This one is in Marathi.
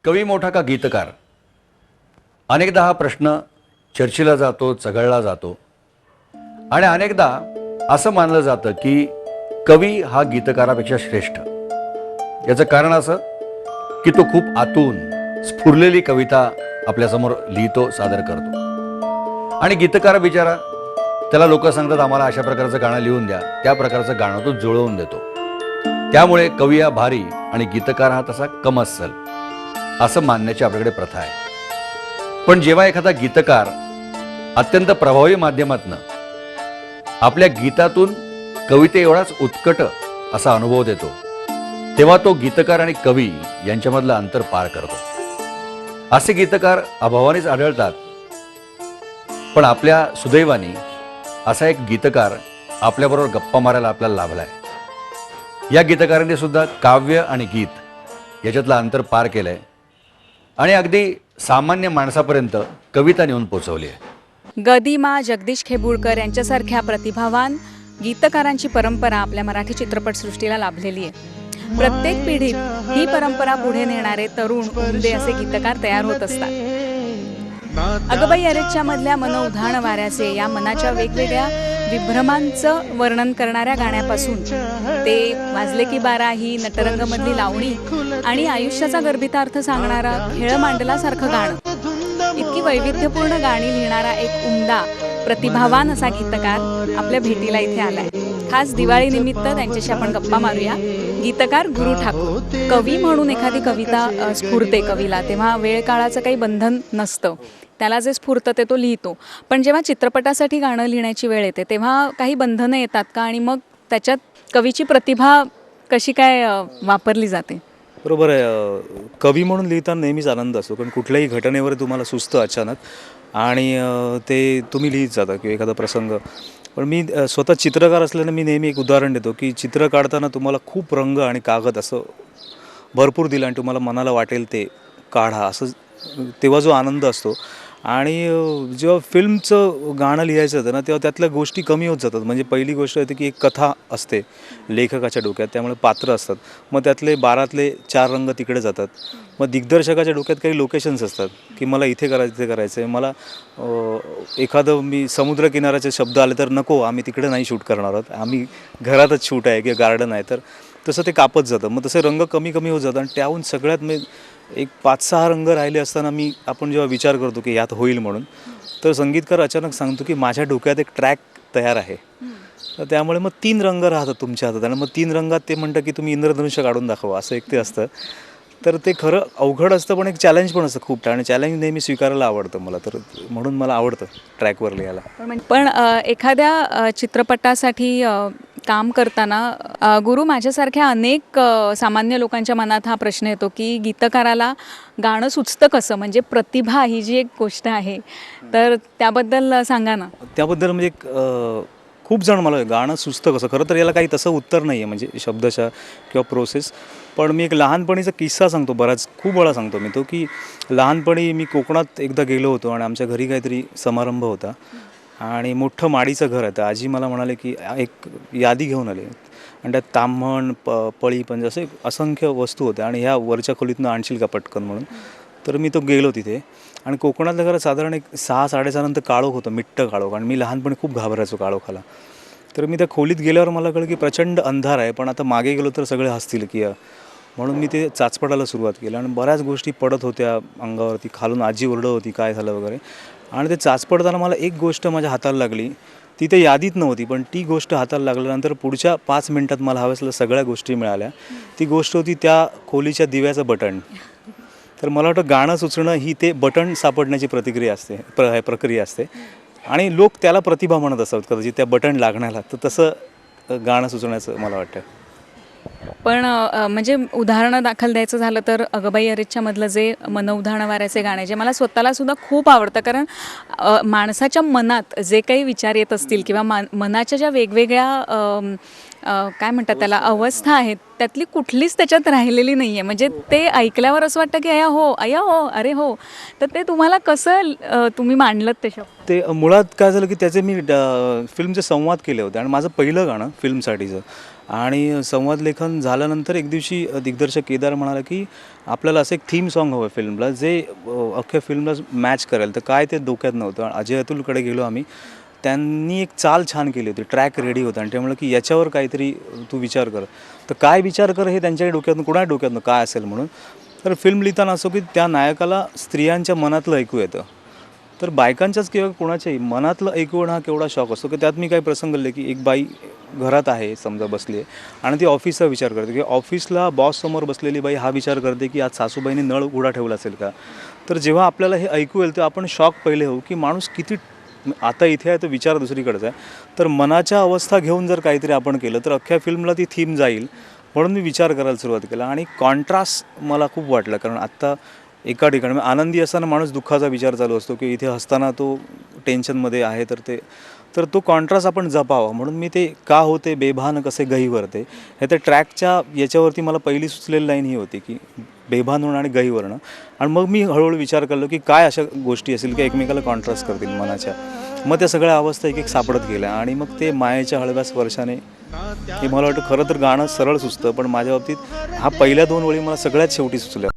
कवी मोठा का गीतकार? अनेकदा हा प्रश्न चर्चेला जातो, चघळला जातो आणि अनेकदा असं मानलं जातं की कवी हा गीतकारापेक्षा श्रेष्ठ. याचं कारण असं की तो खूप आतून स्फुरलेली कविता आपल्यासमोर लिहितो, सादर करतो. आणि गीतकार बिचारा, त्याला लोक सांगतात आम्हाला अशा प्रकारचं गाणं लिहून द्या, त्या प्रकारचं गाणं तो जुळवून देतो. त्यामुळे कवी हा भारी आणि गीतकार हा तसा कम अस्सल असं मानण्याची आपल्याकडे प्रथा आहे. पण जेव्हा एखादा गीतकार अत्यंत प्रभावी माध्यमातनं आपल्या गीतातून कविते एवढाच उत्कट असा अनुभव देतो, तेव्हा तो गीतकार आणि कवी यांच्यामधलं अंतर पार करतो. असे गीतकार अभावानेच आढळतात. पण आपल्या सुदैवाने असा एक गीतकार आपल्याबरोबर गप्पा मारायला आपल्याला लाभलाय. या गीतकारांनी सुद्धा काव्य आणि गीत याच्यातलं अंतर पार केलंय आणि अगदी सामान्य माणसापर्यंत कविता नेऊन पोहोचवली आहे. गदिमा जगदीश खेबुळकर यांच्यासारख्या प्रतिभावान गीतकारांची परंपरा आपल्या मराठी चित्रपटसृष्टीला लाभलेली आहे. प्रत्येक पिढीत ही परंपरा पुढे नेणारे तरुण उमदे असे गीतकार तयार होत असतात. अगबाई अरेच्या मधल्या मनउधाण वाऱ्याचे या मनाच्या वेगवेगळ्या विभ्रमांचं वर्णन करणाऱ्या गाण्यापासून ते वाजले की बारा ही नटरंगमधली लावणी आणि आयुष्याचा गर्भितार्थ सांगणारा खेळ मांडलासारखं गाणं, इतकी वैविध्यपूर्ण गाणी लिहिणारा एक उमदा प्रतिभावान असा गीतकार आपल्या भेटीला इथे आलाय. खास दिवाळी निमित्त त्यांच्याशी आपण गप्पा मारूया. गीतकार गुरु ठाकूर. कवी म्हणून एखादी कविता स्फुरते कवीला, तेव्हा वेळ काळाचं काही बंधन नसतं. त्याला जे स्फुरतं ते तो लिहितो. पण जेव्हा चित्रपटासाठी गाणं लिहिण्याची वेळ येते तेव्हा काही बंधनं येतात का, आणि मग त्याच्यात कवीची प्रतिभा कशी काय वापरली जाते? बरोबर आहे. कवी म्हणून लिहिताना नेहमीच आनंद असतो, कारण कुठल्याही घटनेवर तुम्हाला सुचतं अचानक आणि ते तुम्ही लिहित जाता किंवा एखादा प्रसंग. पण मी स्वतः चित्रकार असल्यानं मी नेहमी एक उदाहरण देतो की चित्र काढताना तुम्हाला खूप रंग आणि कागद असं भरपूर दिलं आणि तुम्हाला मनाला वाटेल ते काढा, असं तेव्हा जो आनंद असतो. आणि जेव्हा फिल्मचं गाणं लिहायचं होतं ना, तेव्हा त्यातल्या गोष्टी कमी होत जातात. म्हणजे पहिली गोष्ट येते की एक कथा असते लेखकाच्या डोक्यात, त्यामुळे पात्र असतात. मग त्यातले 12तले 4 रंग तिकडे जातात. मग दिग्दर्शकाच्या डोक्यात काही लोकेशन्स असतात की मला इथे करायचं, इथे करायचं आहे. मला एखादं मी समुद्रकिनाऱ्याचे शब्द आले तर नको, आम्ही तिकडे नाही शूट करणार आहोत, आम्ही घरातच शूट आहे किंवा गार्डन आहे, तर तसं ते कापत जातं. मग तसे रंग कमी कमी होत जातात आणि त्याहून सगळ्यात मी एक 5-6 रंग राहिले असताना आपण जेव्हा विचार करतो की यात होईल म्हणून, तर संगीतकार अचानक सांगतो की माझ्या डोक्यात एक ट्रॅक तयार आहे. तर त्यामुळे मग 3 रंग राहतात तुमच्या हातात आणि मग 3 रंगात ते म्हणतं की तुम्ही इंद्रधनुष्य काढून दाखवा, असं एक ते असतं. तर ते खरं अवघड असतं, पण एक चॅलेंज पण असतं खूप, आणि चॅलेंज नेहमी स्वीकारायला आवडतं मला. तर म्हणून मला आवडतं ट्रॅकवर लिहायला. पण एखाद्या चित्रपटासाठी काम करताना गुरु, माझ्यासारख्या अनेक सामान्य लोकांच्या मनात हा प्रश्न येतो की गीतकाराला गाणं सुचतं कसं? म्हणजे प्रतिभा ही जी एक गोष्ट आहे, तर त्याबद्दल सांगा ना. त्याबद्दल म्हणजे खूप जण मला गाणं सुचतं कसं, खरं तर याला काही तसं उत्तर नाही आहे म्हणजे शब्दशः किंवा प्रोसेस. पण मी एक लहानपणीचा किस्सा सांगतो, खूप वेळा सांगतो मी तो, की लहानपणी मी कोकणात एकदा गेलो होतो आणि आमच्या घरी काहीतरी समारंभ होता आणि मोठं माडीचं घर आहे. तर आजी मला म्हणाले की एक यादी घेऊन आले आणि त्यात ताम्हण, पळी, पंज असे असंख्य वस्तू होत्या आणि ह्या वरच्या खोलीतनं आणशील का पटकन म्हणून. तर मी तो गेलो तिथे आणि कोकणातल्या घरात साधारण एक 6-6:30 नंतर काळोख होतं, मिट्ट काळोख, आणि मी लहानपणी खूप घाबरायचो काळोखाला. तर मी त्या खोलीत गेल्यावर मला कळलं की प्रचंड अंधार आहे, पण आता मागे गेलो तर सगळे हसतील की, म्हणून मी ते चाचपडायला सुरुवात केली आणि बऱ्याच गोष्टी पडत होत्या अंगावरती. खालून आजी ओरडत होती काय झालं वगैरे. आणि ते चाचपडताना मला एक गोष्ट माझ्या हाताला लागली. ती ते यादीत नव्हती, पण ती गोष्ट हाताला लागल्यानंतर पुढच्या 5 मिनटात मला हव्या असलेल्या सगळ्या गोष्टी मिळाल्या. ती गोष्ट होती त्या खोलीच्या दिव्याचं बटन. तर मला वाटतं गाणं सुचणं ही ते बटन सापडण्याची प्रक्रिया असते आणि लोक त्याला प्रतिभा म्हणत असतात कदाचित त्या बटन लागण्याला. तर तसं गाणं सुचण्याचं मला वाटतं. पण म्हणजे उदाहरणं दाखल द्यायचं झालं तर अगबाई अरेच्या मधलं जे मनउधाण वाऱ्याचे गाणे, जे मला स्वतःला सुद्धा खूप आवडतं, कारण माणसाच्या मनात जे काही विचार येत असतील किंवा मनाच्या ज्या वेगवेगळ्या काय म्हणतात त्याला अवस्था आहेत त्यातली कुठलीच त्याच्यात राहिलेली नाही आहे. म्हणजे ते ऐकल्यावर असं वाटतं की अया हो अरे हो. तर ते तुम्हाला कसं तुम्ही मांडलं ते शब्द? ते मुळात काय झालं की त्याचे मी फिल्मचे संवाद केले होते आणि माझं पहिलं गाणं फिल्मसाठीचं. आणि संवाद लेखन झाल्यानंतर एक दिवशी दिग्दर्शक केदार म्हणाला की आपल्याला असं एक थीम सॉन्ग हवं फिल्मला जे अख्ख्या फिल्मला मॅच करेल. तर काय ते डोक्यात नव्हतं. अजय अतुलकडे गेलो आम्ही. त्यांनी एक चाल छान केली होती, ट्रॅक रेडी होता आणि ते म्हणलं की याच्यावर काहीतरी तू विचार कर. तर काय विचार कर हे त्यांच्या डोक्यातून कुणा डोक्यातून काय असेल म्हणून. तर फिल्म लिहिताना असो की त्या नायकाला स्त्रियांच्या मनातलं ऐकू येतं. तर बायकांच्याच किंवा कोणाच्याही मनातलं ऐकून हा केवढा शॉक असतो की त्यात मी काही प्रसंग लिहिले की एक बाई घरात आहे समजा बसली आहे आणि ती ऑफिसचा विचार करते की ऑफिसला बॉससमोर बसलेली बाई हा विचार करते की आज सासूबाईंनी नळ उघडा ठेवला असेल का. तर जेव्हा आपल्याला हे ऐकू येईल तर आपण शॉक पहिले होऊ की माणूस किती आता इथे आहे तो विचार दुसरीकडेच आहे. तर मनाच्या अवस्था घेऊन जर काहीतरी आपण केलं तर अख्ख्या फिल्मला ती थीम जाईल म्हणून मी विचार करायला सुरुवात केला. आणि कॉन्ट्रास्ट मला खूप वाटलं कारण आत्ता एका ठिकाणी आनंदी असताना माणूस दुःखाचा विचार चालू असतो की इथे हसताना तो टेन्शनमध्ये आहे. तर तो कॉन्ट्रास्ट आपण जपावा म्हणून मी ते का होते बेभान कसे गहीवरते हे त्या ट्रॅकच्या याच्यावरती मला पहिली सुचलेली लाईन ही होती की बेभान होणं आणि गहीवरणं. आणि मग मी हळूहळू विचार करलो की काय अशा गोष्टी असतील की एकमेकाला कॉन्ट्रास्ट करतील मनाच्या. मग त्या सगळ्या अवस्था एक एक सापडत गेल्या आणि मग ते मायेच्या हळव्या स्पर्शाने हे मला वाटतं खरं तर गाणं सरळ सुचतं पण माझ्या बाबतीत हा पहिल्या 2 ओळी मला सगळ्यात शेवटी सुचल्या.